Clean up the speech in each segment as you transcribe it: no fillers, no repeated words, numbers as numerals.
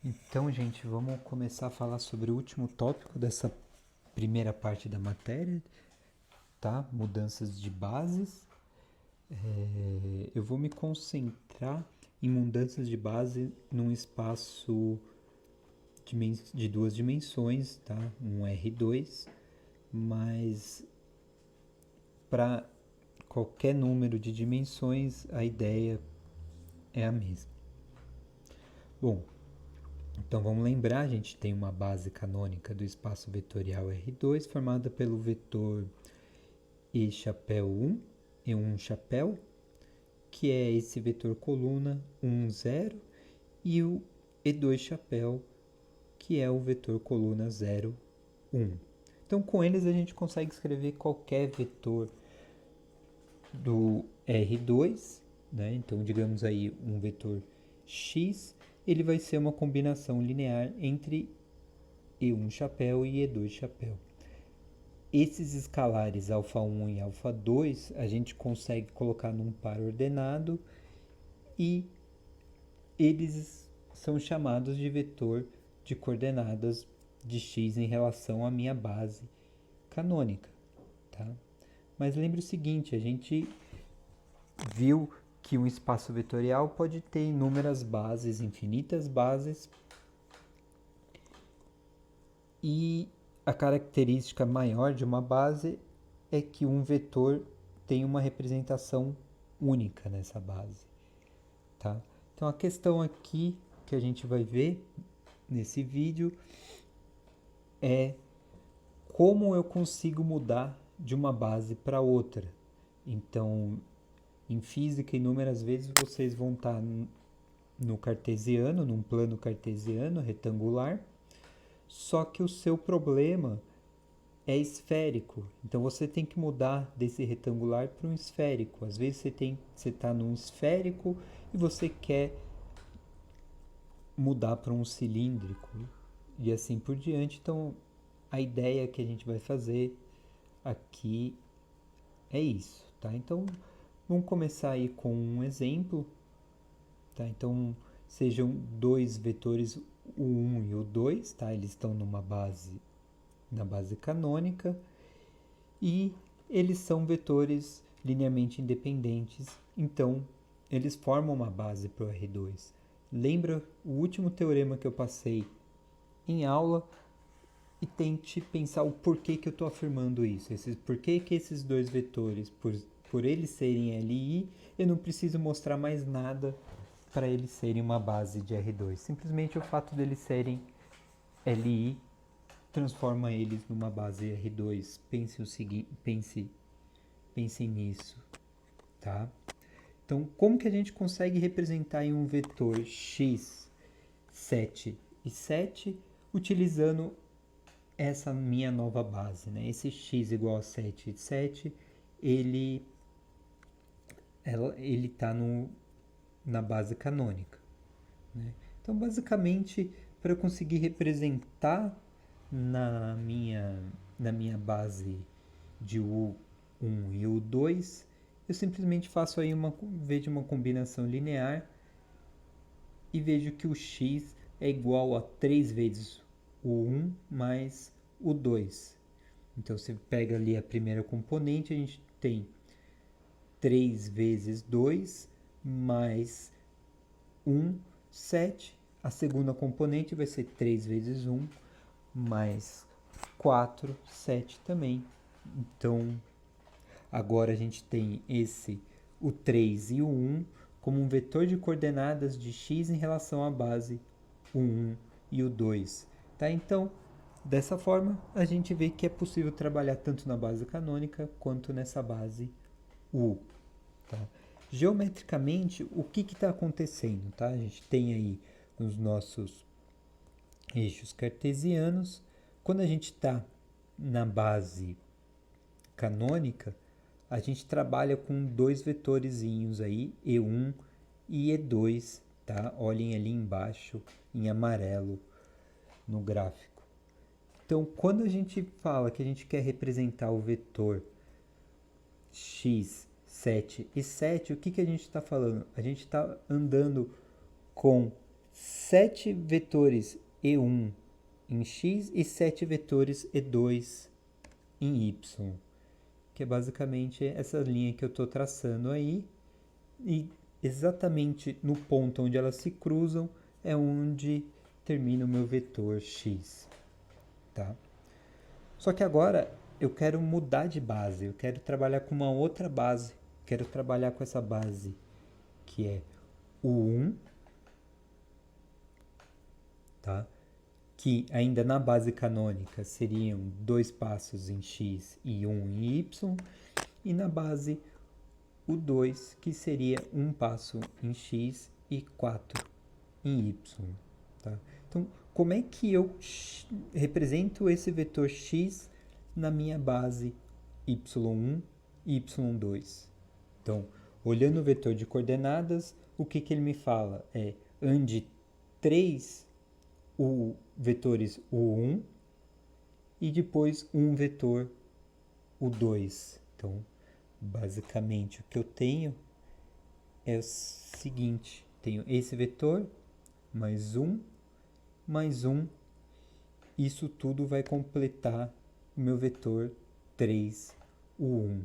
Então, gente, vamos começar a falar sobre o último tópico dessa primeira parte da matéria, tá? Mudanças de bases. Eu vou me concentrar em mudanças de base num espaço de duas dimensões, tá? Um R2, mas para qualquer número de dimensões a ideia é a mesma. Bom, então vamos lembrar, a gente tem uma base canônica do espaço vetorial R2 formada pelo vetor E chapéu 1 e 1 chapéu, que é esse vetor coluna 1, 0, e o E2 chapéu, que é o vetor coluna 0, 1. Então, com eles, a gente consegue escrever qualquer vetor do R2, né? Então, digamos aí um vetor X, ele vai ser uma combinação linear entre E1 chapéu e E2 chapéu. Esses escalares α1 e α2 a gente consegue colocar num par ordenado e eles são chamados de vetor de coordenadas de x em relação à minha base canônica, tá? Mas lembre o seguinte, a gente viu que um espaço vetorial pode ter inúmeras bases, infinitas bases, e a característica maior de uma base é que um vetor tem uma representação única nessa base, tá? Então a questão aqui que a gente vai ver nesse vídeo é como eu consigo mudar de uma base para outra. Então, em física, inúmeras vezes vocês vão estar no cartesiano, num plano cartesiano retangular, só que o seu problema é esférico. Então você tem que mudar desse retangular para um esférico. Às vezes você está num esférico e você quer mudar para um cilíndrico e assim por diante. Então a ideia que a gente vai fazer aqui é isso, tá? Então vamos começar aí com um exemplo, tá? Então sejam dois vetores, o 1 e o 2, tá? Eles estão na base canônica, e eles são vetores linearmente independentes, então eles formam uma base para o R2. Lembra o último teorema que eu passei em aula e tente pensar o porquê que eu estou afirmando isso. Por que esses dois vetores, por eles serem LI, eu não preciso mostrar mais nada para eles serem uma base de R2. Simplesmente o fato deles serem LI transforma eles numa base R2. Pense nisso, tá? Então, como que a gente consegue representar em um vetor x 7 e 7 utilizando essa minha nova base, né? Esse x igual a 7 e 7, ele está na base canônica, né? Então, basicamente, para eu conseguir representar na minha base de U1 e U2, eu simplesmente faço aí vejo uma combinação linear e vejo que o x é igual a 3 vezes o 1 mais o 2. Então você pega ali a primeira componente, a gente tem 3 vezes 2 mais 1, 7. A segunda componente vai ser 3 vezes 1 mais 4, 7 também. Então, agora a gente tem o 3 e o 1, como um vetor de coordenadas de x em relação à base, o 1 e o 2. Tá? Então, dessa forma, a gente vê que é possível trabalhar tanto na base canônica quanto nessa base U. Tá? Geometricamente, o que está acontecendo? Tá? A gente tem aí os nossos eixos cartesianos. Quando a gente está na base canônica, a gente trabalha com dois vetorzinhos aí, E1 e E2, tá? Olhem ali embaixo em amarelo no gráfico. Então, quando a gente fala que a gente quer representar o vetor x, 7 e 7, o que a gente está falando? A gente está andando com 7 vetores E1 em X e 7 vetores E2 em Y, que é basicamente essa linha que eu estou traçando aí, e exatamente no ponto onde elas se cruzam é onde termina o meu vetor X, tá? Só que agora eu quero mudar de base, eu quero trabalhar com uma outra base, quero trabalhar com essa base que é o 1, tá? Que ainda na base canônica seriam 2 passos em X e 1 em Y, e na base o 2, que seria um passo em X e 4 em Y. Tá? Então, como é que eu represento esse vetor X na minha base Y1 e Y2? Então, olhando o vetor de coordenadas, o que ele me fala? Ande 3 vetores U1 e depois um vetor U2. Então, basicamente, o que eu tenho é o seguinte: tenho esse vetor, mais um, isso tudo vai completar o meu vetor 3U1.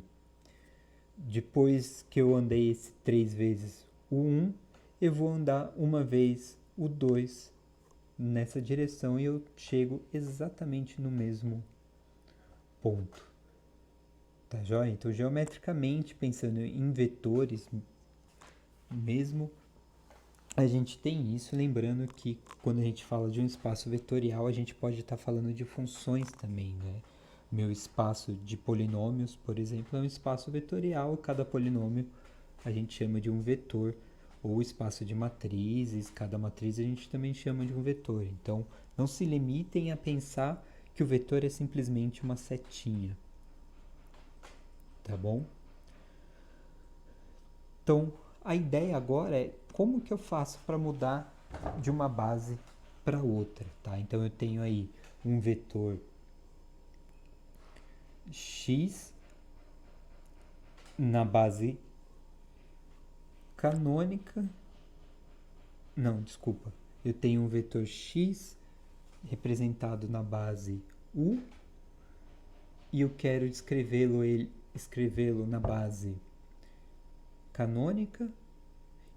Depois que eu andei esse 3 vezes U1, eu vou andar uma vez U2 nessa direção e eu chego exatamente no mesmo ponto. Tá joia? Então, geometricamente, pensando em vetores mesmo, a gente tem isso, lembrando que quando a gente fala de um espaço vetorial, a gente pode estar falando de funções também, né? Meu espaço de polinômios, por exemplo, é um espaço vetorial, cada polinômio a gente chama de um vetor, ou espaço de matrizes, cada matriz a gente também chama de um vetor. Então, não se limitem a pensar que o vetor é simplesmente uma setinha. Tá bom? Então, a ideia agora é como que eu faço para mudar de uma base para outra, tá? Então, eu tenho aí um vetor X na base canônica. Não, desculpa. Eu tenho um vetor X representado na base U e eu quero escrevê-lo na base canônica.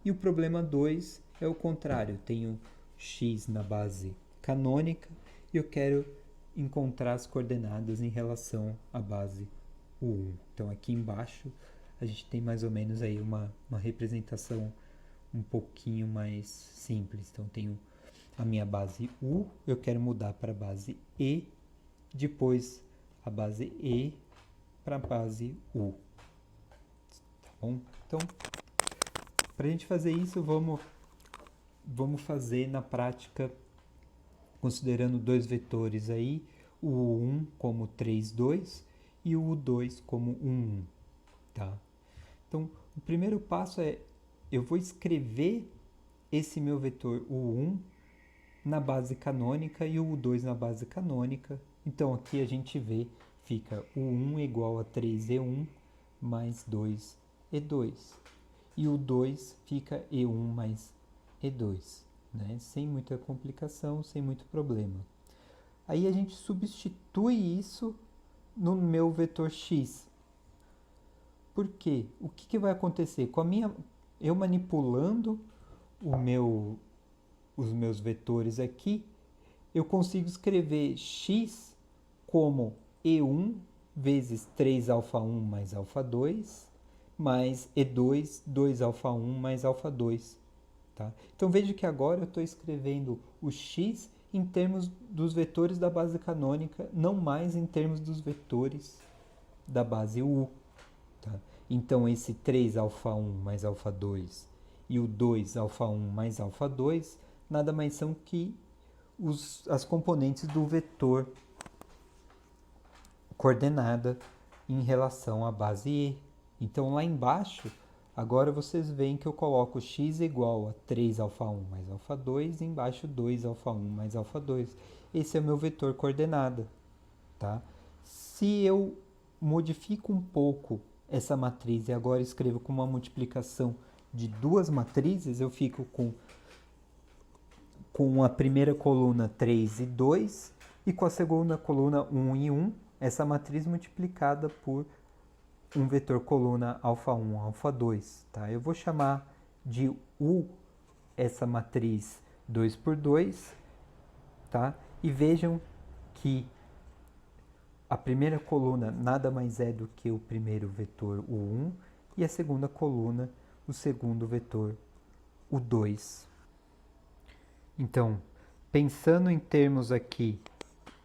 E o problema 2 é o contrário. Eu tenho X na base canônica e eu quero encontrar as coordenadas em relação à base U1. Então, aqui embaixo a gente tem mais ou menos aí uma representação um pouquinho mais simples. Então, tenho a minha base U, eu quero mudar para a base E, depois a base E para a base U. Tá bom? Então, para a gente fazer isso, vamos fazer na prática, considerando dois vetores aí, o U1 como 3, 2 e o U2 como 1, 1. Tá? Então, o primeiro passo é, eu vou escrever esse meu vetor U1 na base canônica e o U2 na base canônica. Então, aqui a gente vê, fica U1 igual a 3E1 mais 2E2. E o 2 fica E1 mais E2, né? Sem muita complicação, sem muito problema. Aí a gente substitui isso no meu vetor X. Por quê? O que vai acontecer? Eu manipulando os meus vetores aqui, eu consigo escrever X como E1 vezes 3α1 mais α2, mais E2, 2α1 mais α2. Tá? Então veja que agora eu estou escrevendo o X em termos dos vetores da base canônica, não mais em termos dos vetores da base U. Tá? Então esse 3α1 mais α2 e o 2α1 mais α2 nada mais são que as componentes do vetor coordenada em relação à base E. Então lá embaixo, agora vocês veem que eu coloco x igual a 3α1 mais α2 e embaixo 2α1 mais α2. Esse é o meu vetor coordenada. Tá? Se eu modifico um pouco essa matriz e agora escrevo com uma multiplicação de duas matrizes, eu fico com com a primeira coluna 3 e 2 e com a segunda coluna 1 e 1, essa matriz multiplicada por um vetor coluna α1, α2. Tá? Eu vou chamar de U essa matriz 2 por 2, tá? E vejam que a primeira coluna nada mais é do que o primeiro vetor, o 1, e a segunda coluna, o segundo vetor, o 2. Então, pensando em termos aqui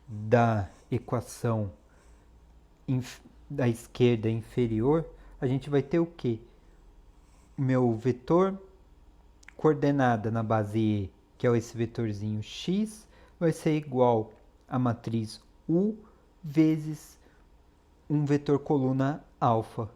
da equação da esquerda inferior, a gente vai ter o quê? Meu vetor coordenada na base E, que é esse vetorzinho x, vai ser igual a matriz U vezes um vetor coluna alfa.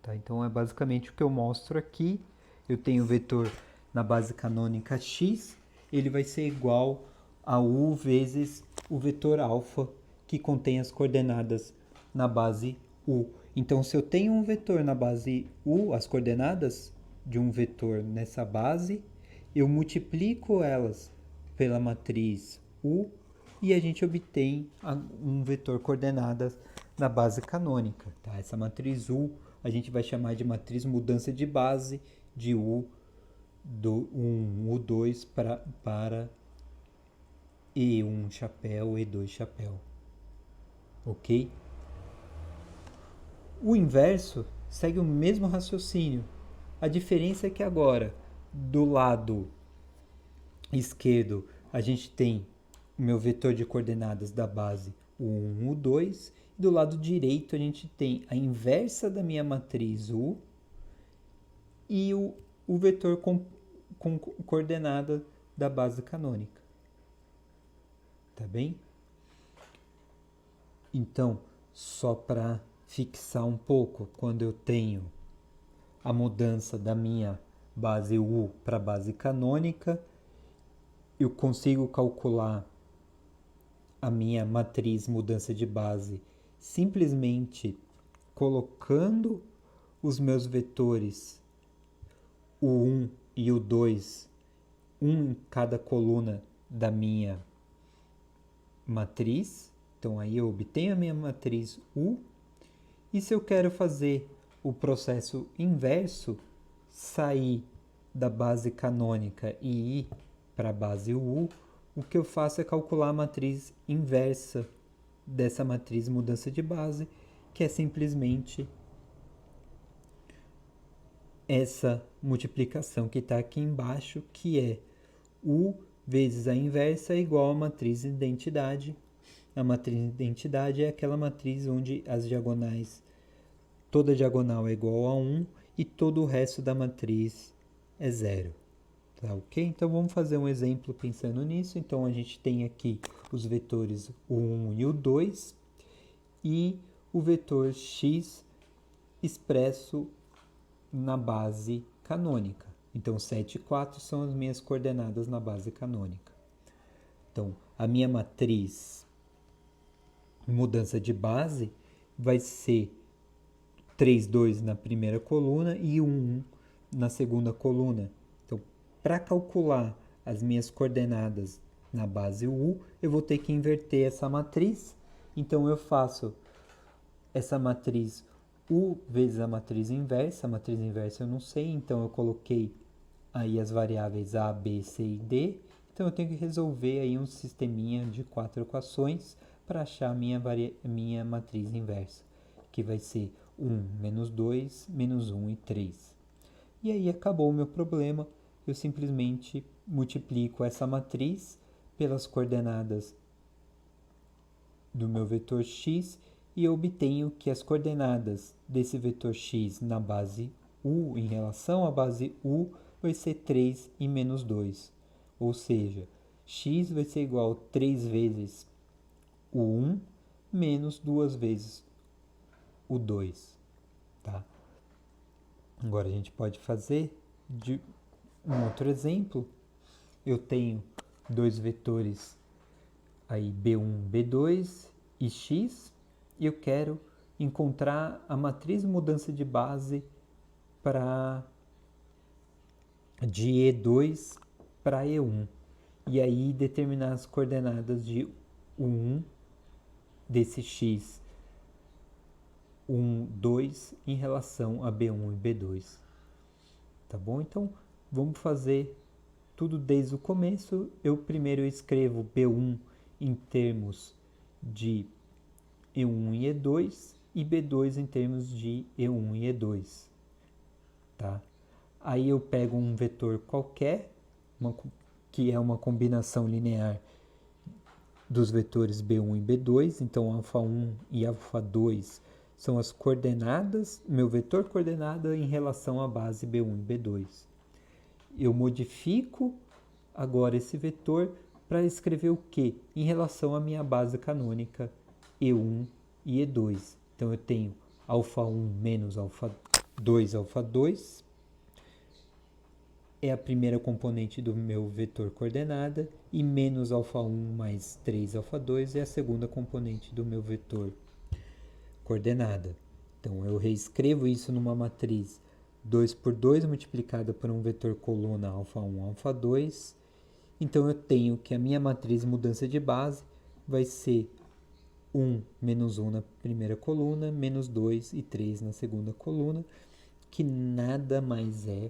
Tá? Então, é basicamente o que eu mostro aqui. Eu tenho o vetor na base canônica x, ele vai ser igual a U vezes o vetor alfa, que contém as coordenadas na base U. Então, se eu tenho um vetor na base U, as coordenadas de um vetor nessa base, eu multiplico elas pela matriz U e a gente obtém um vetor coordenadas na base canônica. Tá? Essa matriz U a gente vai chamar de matriz mudança de base de U do 1, U2 para E1 chapéu, E2 chapéu. Ok? O inverso segue o mesmo raciocínio. A diferença é que agora, do lado esquerdo, a gente tem o meu vetor de coordenadas da base U1, U2, e do lado direito a gente tem a inversa da minha matriz U e o vetor com coordenada da base canônica. Tá bem? Então, só para fixar um pouco, quando eu tenho a mudança da minha base U para a base canônica, eu consigo calcular a minha matriz mudança de base simplesmente colocando os meus vetores U1 e U2, um em cada coluna da minha matriz. Então aí eu obtenho a minha matriz U. E se eu quero fazer o processo inverso, sair da base canônica e ir para a base U, o que eu faço é calcular a matriz inversa dessa matriz mudança de base, que é simplesmente essa multiplicação que está aqui embaixo, que é U vezes a inversa é igual à matriz de identidade. A matriz de identidade é aquela matriz onde as diagonais, toda diagonal é igual a 1 e todo o resto da matriz é zero. Tá, ok? Então vamos fazer um exemplo pensando nisso. Então a gente tem aqui os vetores U1 e U2 e o vetor x expresso na base canônica. Então 7 e 4 são as minhas coordenadas na base canônica. Então a minha matriz mudança de base vai ser 3, 2 na primeira coluna e 1, 1 na segunda coluna. Então, para calcular as minhas coordenadas na base U, eu vou ter que inverter essa matriz. Então, eu faço essa matriz U vezes a matriz inversa. A matriz inversa eu não sei, então eu coloquei aí as variáveis A, B, C e D. Então, eu tenho que resolver aí um sisteminha de 4 equações para achar a minha matriz inversa, que vai ser 1, menos 2, menos 1 e 3. E aí acabou o meu problema. Eu simplesmente multiplico essa matriz pelas coordenadas do meu vetor x e eu obtenho que as coordenadas desse vetor x na base U em relação à base U vai ser 3 e menos 2. Ou seja, x vai ser igual a 3 vezes o 1 menos 2 vezes o 2. Tá? Agora a gente pode fazer de um outro exemplo. Eu tenho dois vetores aí B1, B2 e x e eu quero encontrar a matriz mudança de base de E2 para E1. e aí determinar as coordenadas de 1 desse x 1, 2 em relação a B1 e B2. Tá bom? Então, vamos fazer tudo desde o começo. Eu primeiro escrevo B1 em termos de E1 e E2 e B2 em termos de E1 e E2. Tá? Aí eu pego um vetor qualquer, que é uma combinação linear dos vetores B1 e B2, então α1 e α2 são as coordenadas, meu vetor coordenada em relação à base B1 e B2. Eu modifico agora esse vetor para escrever o que? Em relação à minha base canônica E1 e E2. Então eu tenho α1 menos α2, α2 é a primeira componente do meu vetor coordenada e menos α1 mais 3 α2 é a segunda componente do meu vetor coordenada. Então eu reescrevo isso numa matriz 2 por 2 multiplicada por um vetor coluna α1, α2. Então eu tenho que a minha matriz mudança de base vai ser 1 menos 1 na primeira coluna, menos 2 e 3 na segunda coluna, que nada mais é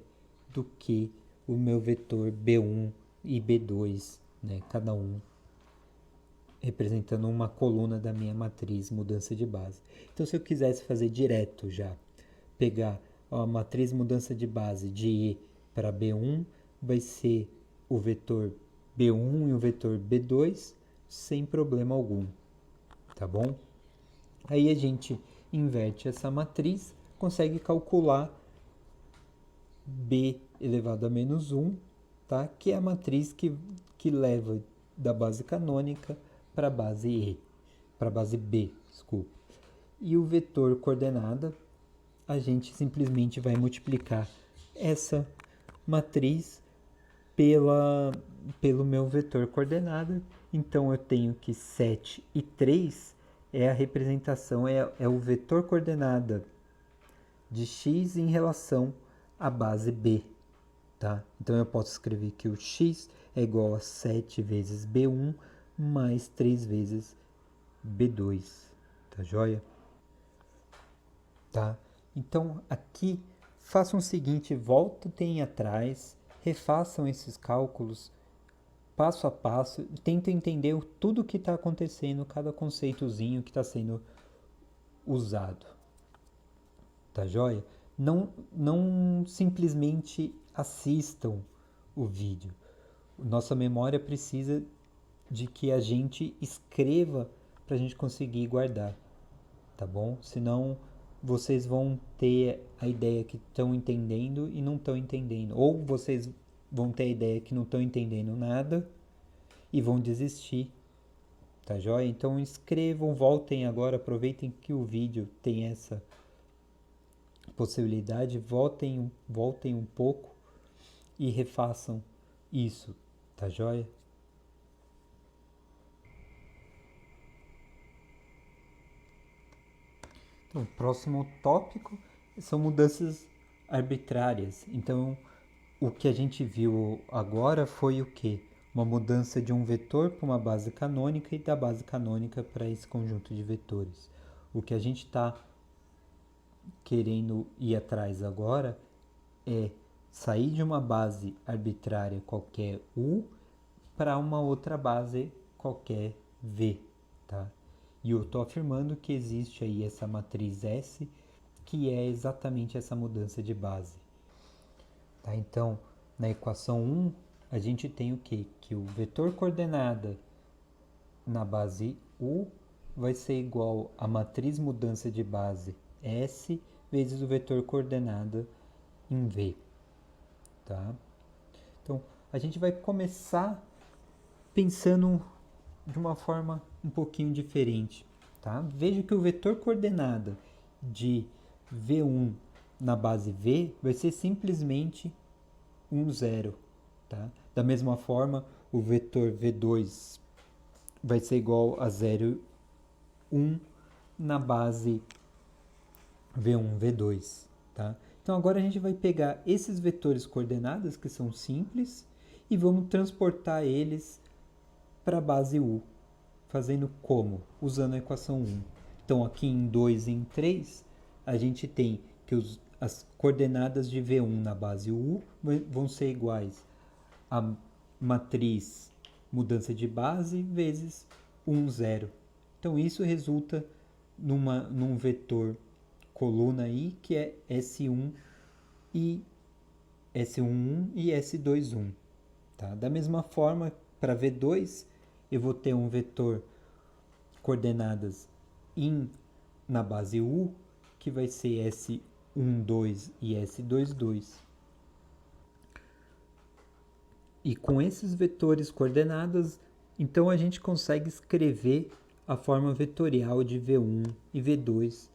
do que o meu vetor B1 e B2, né? Cada um representando uma coluna da minha matriz mudança de base. Então, se eu quisesse fazer direto já, pegar a matriz mudança de base de E para B1, vai ser o vetor B1 e o vetor B2 sem problema algum, tá bom? Aí a gente inverte essa matriz, consegue calcular B elevado a menos 1, tá? Que é a matriz que leva da base canônica para a base E, para a base B, desculpa. E o vetor coordenada, a gente simplesmente vai multiplicar essa matriz pelo meu vetor coordenada. Então eu tenho que 7 e 3 é a representação, é o vetor coordenada de x em relação à base B. Tá? Então eu posso escrever que o x é igual a 7 vezes B1 mais 3 vezes B2. Tá joia? Tá? Então aqui façam o seguinte, voltem atrás, refaçam esses cálculos passo a passo, tentem entender tudo o que está acontecendo, cada conceitozinho que está sendo usado. Tá joia? Não simplesmente assistam o vídeo. Nossa memória precisa de que a gente escreva para a gente conseguir guardar, tá bom? Senão vocês vão ter a ideia que estão entendendo e não estão entendendo. Ou vocês vão ter a ideia que não estão entendendo nada e vão desistir, tá joia? Então escrevam, voltem agora, aproveitem que o vídeo tem essa possibilidade, voltem um pouco e refaçam isso, tá joia? Então, o próximo tópico são mudanças arbitrárias. Então, o que a gente viu agora foi o quê? Uma mudança de um vetor para uma base canônica e da base canônica para esse conjunto de vetores. O que a gente está querendo ir atrás agora é sair de uma base arbitrária qualquer U para uma outra base qualquer V, tá? E eu estou afirmando que existe aí essa matriz S, que é exatamente essa mudança de base. Tá? Então, na equação 1, a gente tem o quê? Que o vetor coordenada na base U vai ser igual a matriz mudança de base S vezes o vetor coordenada em V. Tá? Então, a gente vai começar pensando de uma forma um pouquinho diferente. Tá? Veja que o vetor coordenada de V1 na base V vai ser simplesmente 0. Tá? Da mesma forma, o vetor V2 vai ser igual a 0, 1 na base V1, V2. Tá? Então agora a gente vai pegar esses vetores coordenadas que são simples e vamos transportar eles para a base U. Fazendo como? Usando a equação 1. Então, aqui em 2 e em 3, a gente tem que as coordenadas de V1 na base U vão ser iguais a matriz mudança de base vezes 1, 0. Então, isso resulta num vetor coluna I, que é S1 e S11 e S21. Tá? Da mesma forma, para V2, eu vou ter um vetor coordenadas na base U, que vai ser S12 e S22. E com esses vetores coordenadas, então a gente consegue escrever a forma vetorial de V1 e V2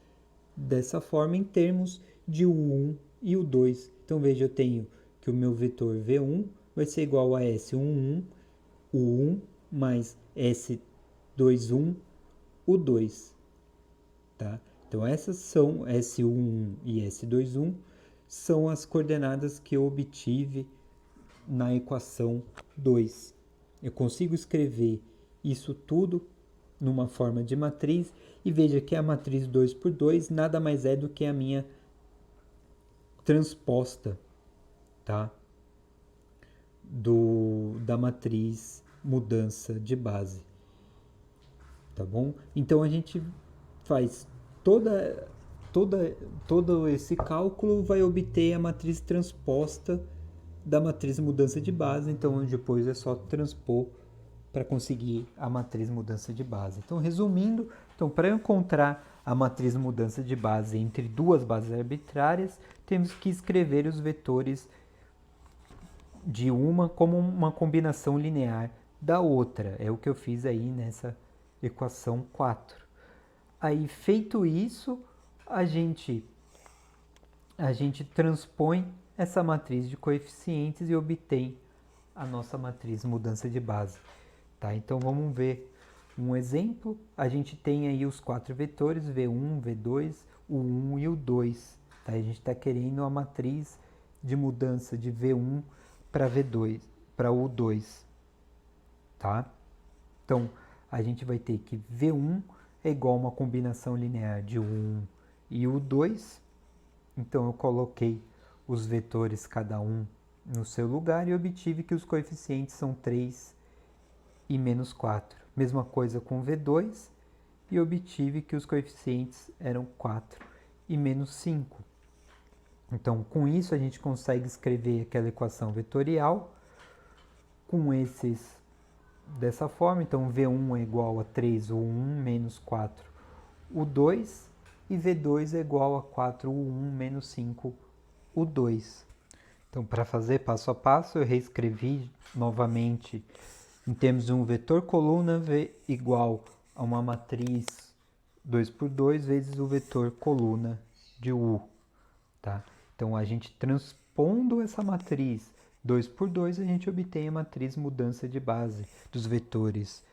dessa forma em termos de U1 e U2. Então veja, eu tenho que o meu vetor V1 vai ser igual a S11, U1 mais S21, U2. Tá? Então essas são S11 e S21, são as coordenadas que eu obtive na equação 2. Eu consigo escrever isso tudo numa forma de matriz e veja que a matriz 2 por 2 nada mais é do que a minha transposta, tá? Da matriz mudança de base, tá bom? Então a gente faz todo esse cálculo, vai obter a matriz transposta da matriz mudança de base, então depois é só transpor para conseguir a matriz mudança de base. Então, resumindo, para encontrar a matriz mudança de base entre duas bases arbitrárias, temos que escrever os vetores de uma como uma combinação linear da outra. É o que eu fiz aí nessa equação 4. Aí, feito isso, a gente transpõe essa matriz de coeficientes e obtém a nossa matriz mudança de base. Tá? Então vamos ver um exemplo. A gente tem aí os 4 vetores, V1, V2, U1 e U2. Tá? A gente está querendo a matriz de mudança de V1 para V2, para U2. Tá? Então a gente vai ter que V1 é igual a uma combinação linear de U1 e U2. Então eu coloquei os vetores cada um no seu lugar e obtive que os coeficientes são 3 e menos 4. Mesma coisa com V2 e obtive que os coeficientes eram 4 e menos 5. Então, com isso, a gente consegue escrever aquela equação vetorial com esses dessa forma. Então, V1 é igual a 3U1 menos 4U2 e V2 é igual a 4U1 menos 5U2. Então, para fazer passo a passo, eu reescrevi novamente em termos de um vetor coluna V igual a uma matriz 2 por 2 vezes o vetor coluna de U. Tá? Então, a gente transpondo essa matriz 2 por 2, a gente obtém a matriz mudança de base dos vetores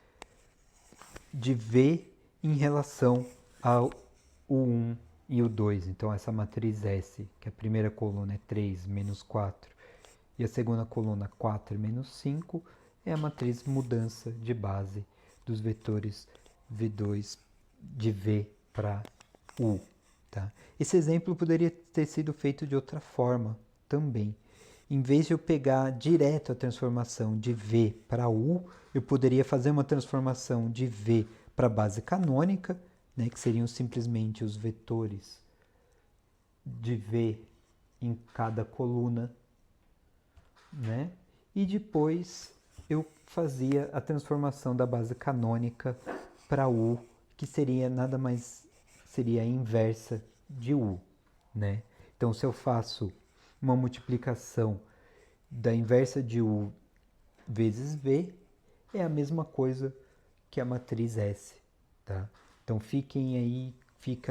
de V em relação ao U1 e U2. Então, essa matriz S, que a primeira coluna é 3 menos 4 e a segunda coluna 4 menos 5, é a matriz mudança de base dos vetores V2 de V para U. Tá? Esse exemplo poderia ter sido feito de outra forma também. Em vez de eu pegar direto a transformação de V para U, eu poderia fazer uma transformação de V para a base canônica, né, que seriam simplesmente os vetores de V em cada coluna, né? E depois eu fazia a transformação da base canônica para U, que seria nada mais, seria a inversa de U, né? Então, se eu faço uma multiplicação da inversa de U vezes V, é a mesma coisa que a matriz S, tá? Então, fica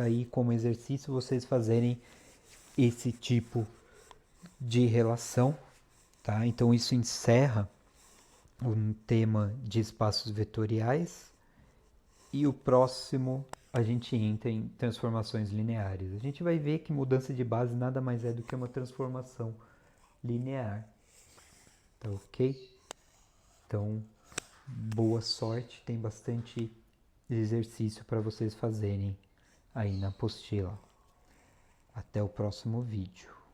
aí como exercício vocês fazerem esse tipo de relação, tá? Então, isso encerra um tema de espaços vetoriais e o próximo a gente entra em transformações lineares. A gente vai ver que mudança de base nada mais é do que uma transformação linear. Tá ok? Então, boa sorte, tem bastante exercício para vocês fazerem aí na apostila. Até o próximo vídeo.